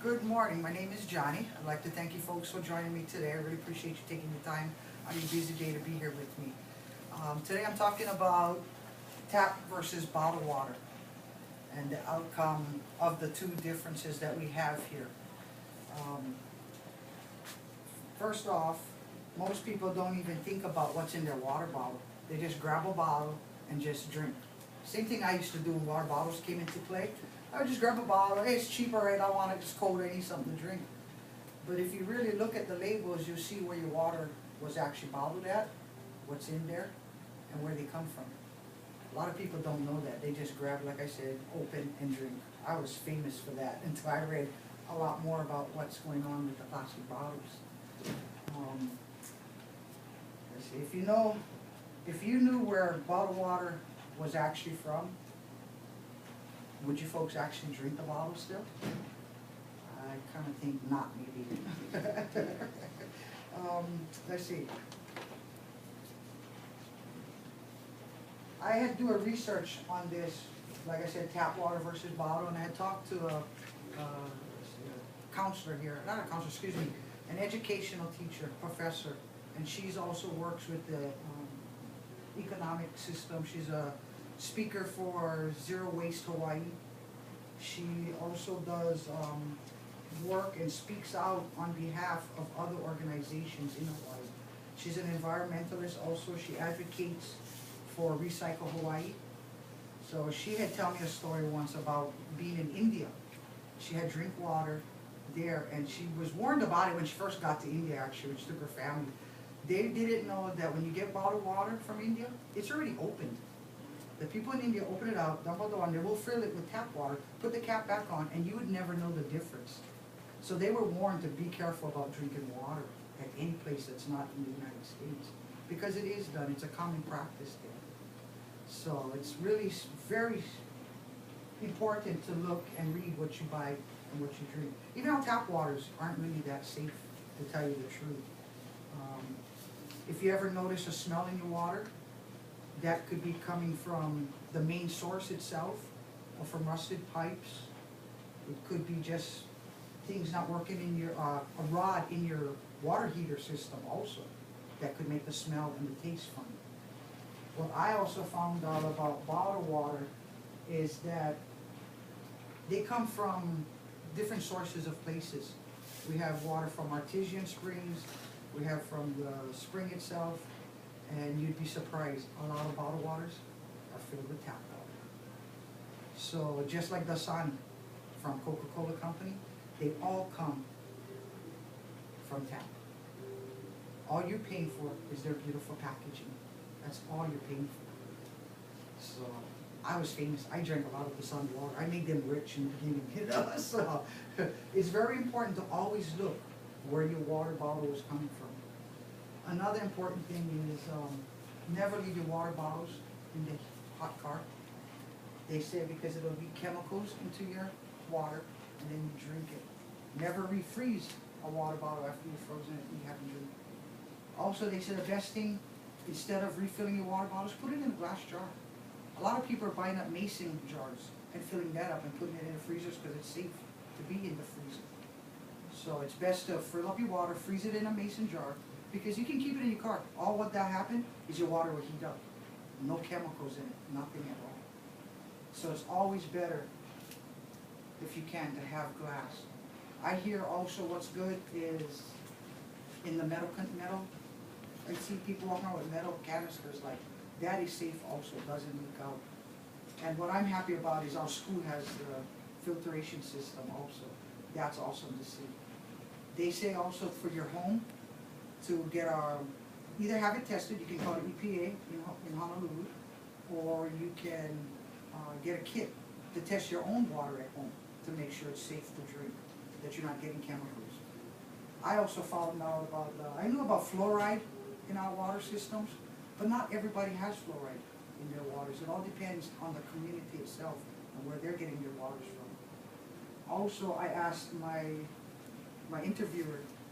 Good morning. My name is Johnny. I'd like to thank you folks for joining me today. I really appreciate you taking the time on your busy day to be here with me. Today I'm talking about tap versus bottled water and the outcome of the two differences that we have here. Um, First off, most people don't even think about what's in their water bottle. They just grab a bottle and just drink. Same thing I used to do when water bottles came into play. I would just grab a bottle, hey, it's cheaper, right? I want it, just cold, I need something to drink. But if you really look at the labels, you'll see where your water was actually bottled at, what's in there, and where they come from. A lot of people don't know that. They just grab, like I said, open and drink. I was famous for that until I read a lot more about what's going on with the plastic bottles. Let's see, if you knew where bottled water was actually from, would you folks actually drink the bottle still? I kind of think not, maybe. Let's see. I had to do a research on this, like I said, tap water versus bottle, and I had talked to a counselor here, not a counselor, excuse me, an educational teacher, professor, and she's also works with the economic system. She's a speaker for Zero Waste Hawaii. She also does work and speaks out on behalf of other organizations in Hawaii. She's an environmentalist also. She advocates for Recycle Hawaii. So she had told me a story once about being in India. She had drink water there, and she was warned about it when she first got to India, actually, which took her family. They didn't know that when you get bottled water from India, it's already opened. The people in India open it out, dump out the water, they will fill it with tap water, put the cap back on, and you would never know the difference. So they were warned to be careful about drinking water at any place that's not in the United States, because it is done, it's a common practice there. So it's really very important to look and read what you buy and what you drink. Even our tap waters aren't really that safe, to tell you the truth. If you ever notice a smell in your water, that could be coming from the main source itself or from rusted pipes. It could be just things not working in your, a rod in your water heater system also that could make the smell and the taste funny. What I also found out about bottled water is that they come from different sources of places. We have water from artesian springs, we have from the spring itself, and you'd be surprised, a lot of bottled waters are filled with tap water. So just like Dasani from Coca-Cola Company, they all come from tap. All you're paying for is their beautiful packaging. That's all you're paying for. So I was famous. I drank a lot of Dasani water. I made them rich in the beginning, you know. So it's very important to always look where your water bottle is coming from. Another important thing is never leave your water bottles in the hot car. They say because it'll be chemicals into your water and then you drink it. Never refreeze a water bottle after you've frozen it and you haven't drank it. Also, they say the best thing, instead of refilling your water bottles, put it in a glass jar. A lot of people are buying up mason jars and filling that up and putting it in the freezers because it's safe to be in the freezer. So it's best to fill up your water, freeze it in a mason jar, because you can keep it in your car. All what that happened is your water will heat up. No chemicals in it, nothing at all. So it's always better, if you can, to have glass. I hear also what's good is in the metal. I see people walking around with metal canisters, like that is safe also, doesn't leak out. And what I'm happy about is our school has the filtration system also. That's awesome to see. They say also for your home, to get either have it tested, you can call it EPA in Honolulu, or you can get a kit to test your own water at home to make sure it's safe to drink, that you're not getting chemicals. I also found out about, I knew about fluoride in our water systems, but not everybody has fluoride in their waters. It all depends on the community itself and where they're getting their waters from. Also, I asked my interview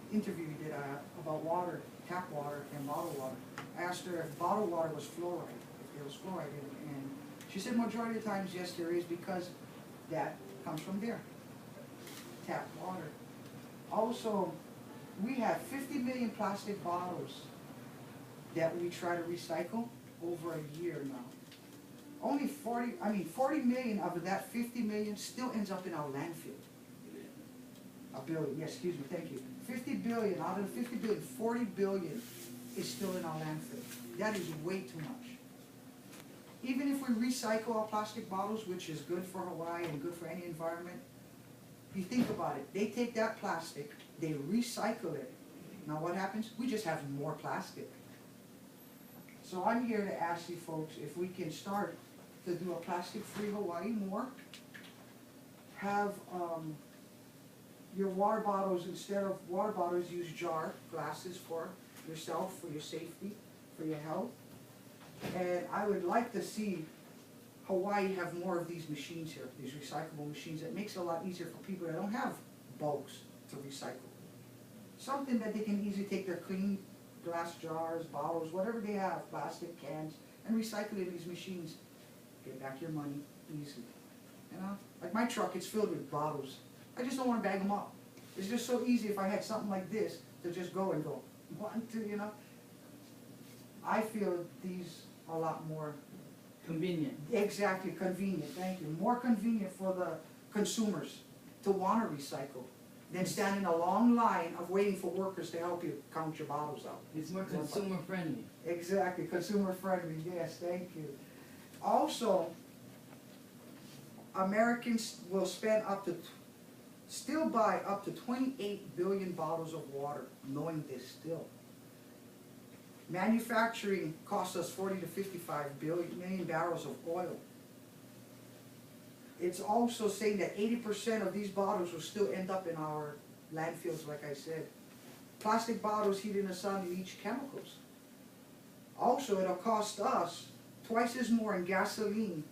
did about water, tap water and bottled water. I asked her if bottled water was fluoride, if there was fluoride in it, and she said majority of the times yes there is, because that comes from there, tap water. Also, we have 50 million plastic bottles that we try to recycle over a year now. Only 40 million of that 50 million still ends up in our landfill. A billion, yes, excuse me, thank you. 50 billion, out of the 50 billion, 40 billion is still in our landfill. That is way too much. Even if we recycle our plastic bottles, which is good for Hawaii and good for any environment, if you think about it, they take that plastic, they recycle it. Now what happens? We just have more plastic. So I'm here to ask you folks if we can start to do a plastic-free Hawaii more. Have your water bottles, instead of water bottles, use jar glasses for yourself, for your safety, for your health. And I would like to see Hawaii have more of these machines here, these recyclable machines. That makes it a lot easier for people that don't have bulks to recycle. Something that they can easily take their clean glass jars, bottles, whatever they have, plastic cans, and recycle it in these machines. Get back your money easily. You know, like my truck, it's filled with bottles. I just don't want to bag them up. It's just so easy if I had something like this to just go and go. 1, 2, you know. I feel these are a lot more Convenient. exactly convenient. Thank you. More convenient for the consumers to want to recycle than stand in a long line of waiting for workers to help you count your bottles out. It's more consumer friendly. Exactly, consumer friendly. Yes, thank you. Also, Americans will spend still buy up to 28 billion bottles of water, knowing this still. Manufacturing costs us 40 to 55 million barrels of oil. It's also saying that 80% of these bottles will still end up in our landfills, like I said. Plastic bottles heated in the sun leach chemicals. Also, it'll cost us twice as more in gasoline,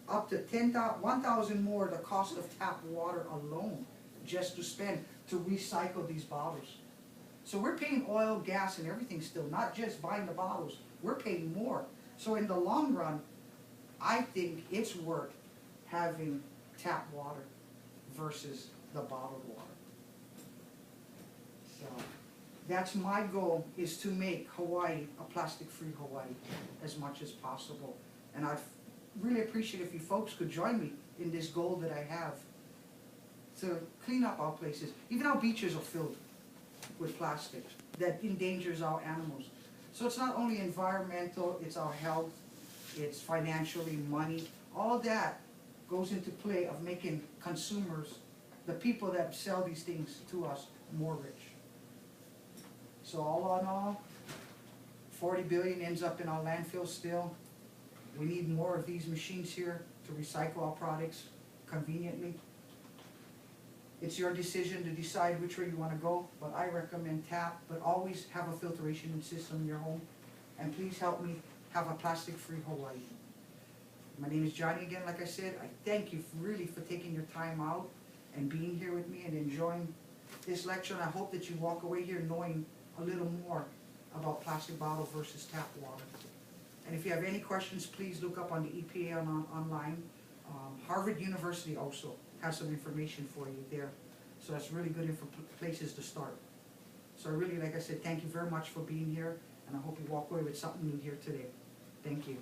up to 1,000 more the cost of tap water alone, just to spend to recycle these bottles. So we're paying oil, gas, and everything still, not just buying the bottles. We're paying more. So in the long run, I think it's worth having tap water versus the bottled water. So that's my goal, is to make Hawaii a plastic-free Hawaii as much as possible. And I'd really appreciate if you folks could join me in this goal that I have to clean up our places. Even our beaches are filled with plastic that endangers our animals. So it's not only environmental, it's our health, it's financially, money, all that goes into play of making consumers, the people that sell these things to us, more rich. So all in all, 40 billion ends up in our landfill still. We need more of these machines here to recycle our products conveniently. It's your decision to decide which way you want to go, but I recommend tap, but always have a filtration system in your home. And please help me have a plastic-free Hawaii. My name is Johnny again, like I said. I thank you really for taking your time out and being here with me and enjoying this lecture. And I hope that you walk away here knowing a little more about plastic bottle versus tap water. And if you have any questions, please look up on the EPA online. Harvard University also has some information for you there. So that's really good places to start. So I really, like I said, thank you very much for being here, and I hope you walk away with something new here today. Thank you.